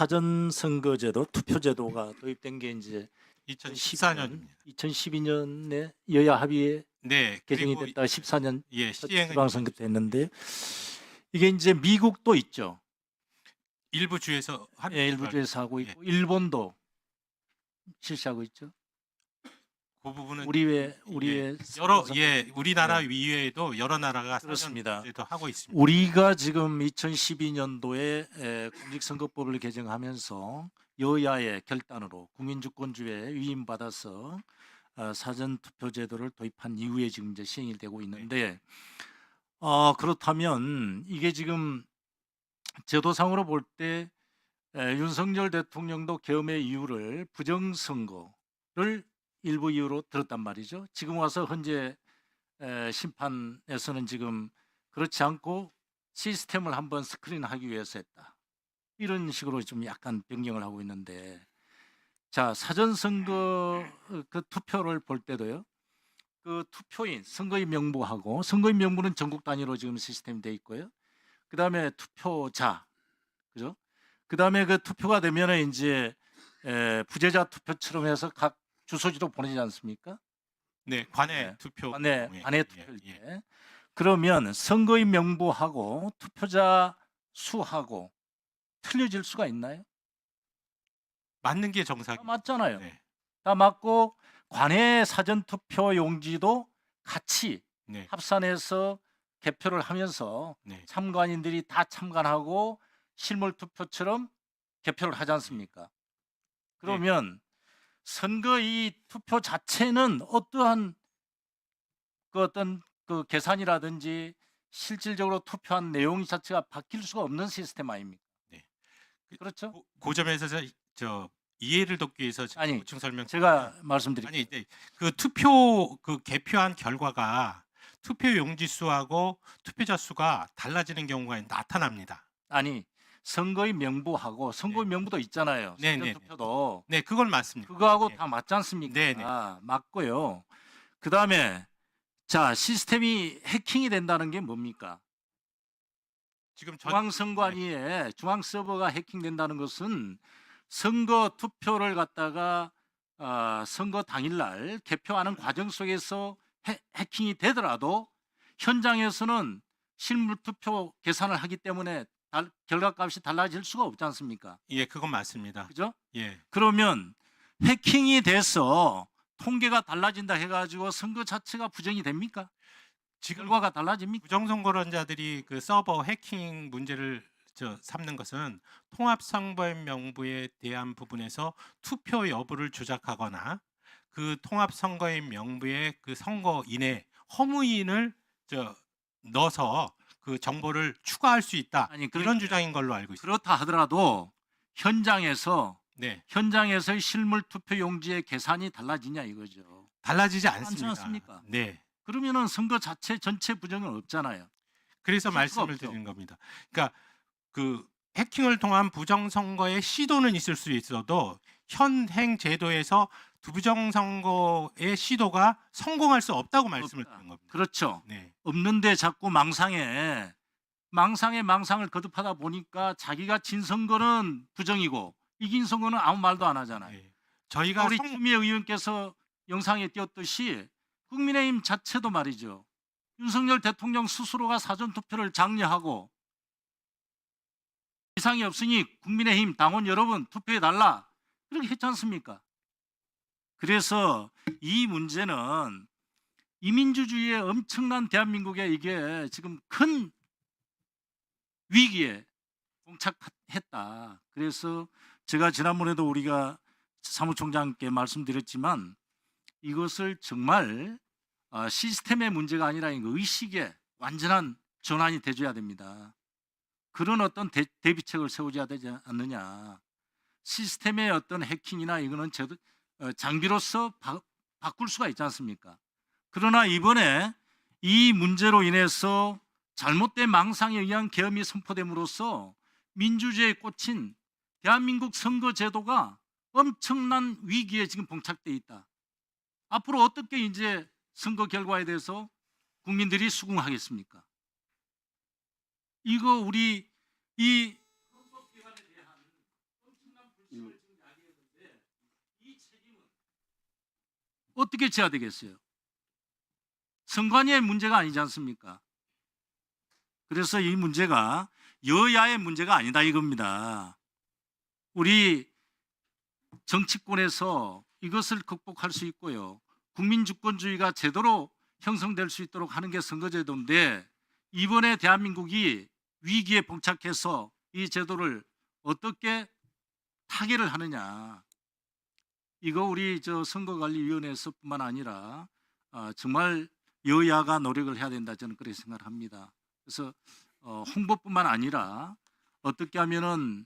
사전 선거제도, 투표제도가 도입된 게 이제 2014년입니다. 2012년에 여야 합의에 네, 개정이 그리고 됐다가 14년 예, 첫 시행은 지방선거 때 했는데 이게 이제 미국도 있죠. 일부 주에서 하는 예, 일부 걸로 주에서 하고 알고 있- 있고 일본도 실시하고 있죠. 그 부분은 우리의 여러 선거- 우리나라 예, 이외에도 여러 나라가 그렇습니다. 사전제도 하고 있습니다. 우리가 지금 2012년도에 공직선거법을 개정하면서 여야의 결단으로 국민주권주의에 위임받아서 사전투표제도를 도입한 이후에 지금 이제 시행이 되고 있는데 그렇다면 이게 지금 제도상으로 볼 때 윤석열 대통령도 계엄의 이유를 부정선거를 일부 이유로 들었단 말이죠. 지금 와서 현재 심판에서는 지금 그렇지 않고 시스템을 한번 스크린하기 위해서 했다. 이런 식으로 좀 약간 변경을 하고 있는데, 자, 사전 선거 그 투표를 볼 때도요. 그 투표인 선거인 명부하고 선거인 명부는 전국 단위로 지금 시스템이 돼 있고요. 그다음에 투표자, 그죠? 그다음에 그 투표가 되면은 이제 부재자 투표처럼 해서 각 주소지로 보내지 않습니까? 네, 관내 네. 투표. 관내 투표일 때. 그러면 선거인 명부하고 투표자 수하고 틀려질 수가 있나요? 맞는 게 다 정상이죠. 맞잖아요. 네, 다 맞고 관내 사전 투표 용지도 같이 네, 합산해서 개표를 하면서 네. 참관인들이 다 참관하고 실물 투표처럼 개표를 하지 않습니까? 그러면 선거 이 투표 자체는 어떠한 그 어떤 그 계산이라든지 실질적으로 투표한 내용 자체가 바뀔 수가 없는 시스템 아닙니까? 네. 그렇죠? 그 점에서 저 이해를 돕기 위해서 제가 아니, 보충 설명. 제가 말씀드릴게요. 아니, 네. 그 투표 개표한 결과가 투표 용지 수하고 투표자 수가 달라지는 경우가 나타납니다. 아니, 선거인 명부하고 선거인 명부도 있잖아요. 네, 네, 네. 사전투표도. 네, 그건 맞습니다. 그거하고 네. 다 맞지 않습니까? 네, 네. 맞고요. 그다음에 자, 시스템이 해킹이 된다는 게 뭡니까? 지금 중앙선관위에 중앙 서버가 해킹된다는 것은 선거 투표를 갖다가 선거 당일날 개표하는 과정 속에서 해킹이 되더라도 현장에서는 실물 투표 계산을 하기 때문에 결과값이 달라질 수가 없지 않습니까? 예, 그건 맞습니다. 그죠? 예. 그러면 해킹이 돼서 통계가 달라진다 해가지고 선거 자체가 부정이 됩니까? 지금 결과가 달라집니까? 부정선거론자들이 그 서버 해킹 문제를 삼는 것은 통합선거인 명부에 대한 부분에서 투표 여부를 조작하거나 그 통합선거인 명부에 그 선거인의 허무인을 넣어서 그 정보를 추가할 수 있다. 아니, 이런 주장인 걸로 알고 있습니다. 그렇다 하더라도 현장에서 네, 현장에서의 실물 투표 용지의 계산이 달라지냐 이거죠. 달라지지 않지 않습니다. 않습니까? 네. 그러면은 선거 자체 전체 부정은 없잖아요. 그래서 있을 수가 말씀을 없죠. 드리는 겁니다. 그러니까 그 해킹을 통한 부정선거의 시도는 있을 수 있어도 현행 제도에서 부정선거의 시도가 성공할 수 없다고 말씀을 없다. 드리는 겁니다. 그렇죠. 네, 없는데 자꾸 망상을 거듭하다 보니까 자기가 진 선거는 부정이고 이긴 선거는 아무 말도 안 하잖아요. 네. 저희가 우리 추미애 의원께서 영상에 띄웠듯이 국민의힘 자체도 말이죠. 윤석열 대통령 스스로가 사전투표를 장려하고 이상이 없으니 국민의힘 당원 여러분 투표해달라 그렇게 했지 않습니까? 그래서 이 문제는 이민주주의의 엄청난 대한민국에 이게 지금 큰 위기에 봉착했다. 그래서 제가 지난번에도 우리가 사무총장께 말씀드렸지만 이것을 정말 시스템의 문제가 아니라 의식의 완전한 전환이 돼줘야 됩니다. 그런 어떤 대비책을 세워줘야 되지 않느냐. 시스템의 어떤 해킹이나 이거는 장비로서 바꿀 수가 있지 않습니까? 그러나 이번에 이 문제로 인해서 잘못된 망상에 의한 계엄이 선포됨으로써 민주주의에 꽂힌 대한민국 선거제도가 엄청난 위기에 지금 봉착돼 있다. 앞으로 어떻게 이제 선거 결과에 대해서 국민들이 수긍하겠습니까? 이거 우리 이 헌법기관에 대한 이 책임은 어떻게 져야 되겠어요? 선관위의 문제가 아니지 않습니까? 그래서 이 문제가 여야의 문제가 아니다 이겁니다. 우리 정치권에서 이것을 극복할 수 있고요. 국민 주권주의가 제대로 형성될 수 있도록 하는 게 선거제도인데 이번에 대한민국이 위기에 봉착해서 이 제도를 어떻게 타개를 하느냐. 이거 우리 선거관리위원회에서뿐만 아니라 정말 여야가 노력을 해야 된다 저는 그렇게 생각을 합니다. 그래서 홍보뿐만 아니라 어떻게 하면은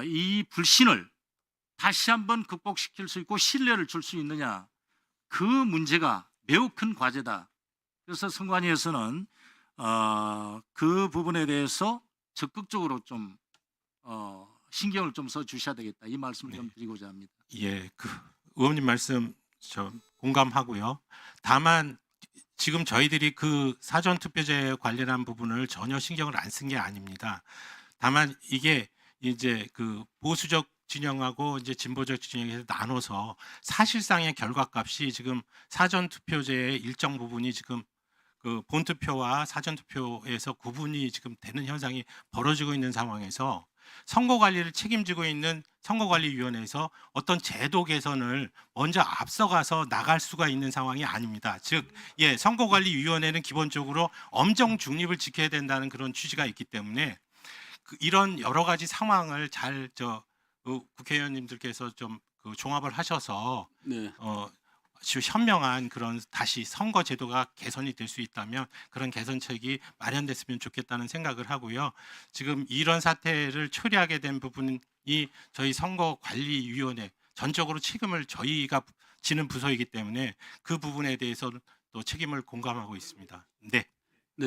이 불신을 다시 한번 극복시킬 수 있고 신뢰를 줄 수 있느냐 그 문제가 매우 큰 과제다. 그래서 선관위에서는 그 부분에 대해서 적극적으로 좀 신경을 좀 써 주셔야 되겠다 이 말씀을 좀 드리고자 합니다. 예, 그 의원님 말씀 저 공감하고요. 다만 지금 저희들이 그 사전 투표제 관련한 부분을 전혀 신경을 안 쓴 게 아닙니다. 다만 이게 이제 그 보수적 진영하고 이제 진보적 진영에서 나눠서 사실상의 결과값이 지금 사전 투표제의 일정 부분이 지금 그 본투표와 사전 투표에서 구분이 지금 되는 현상이 벌어지고 있는 상황에서 선거 관리를 책임지고 있는 선거관리위원회에서 어떤 제도 개선을 먼저 앞서가서 나갈 수가 있는 상황이 아닙니다. 즉, 선거관리위원회는 기본적으로 엄정 중립을 지켜야 된다는 그런 취지가 있기 때문에 이런 여러 가지 상황을 잘 국회의원님들께서 좀 종합을 하셔서 네. 아주 현명한 그런 다시 선거 제도가 개선이 될 수 있다면 그런 개선책이 마련됐으면 좋겠다는 생각을 하고요. 지금 이런 사태를 초래하게 된 부분이 저희 선거관리위원회 전적으로 책임을 저희가 지는 부서이기 때문에 그 부분에 대해서 또 책임을 공감하고 있습니다. 네.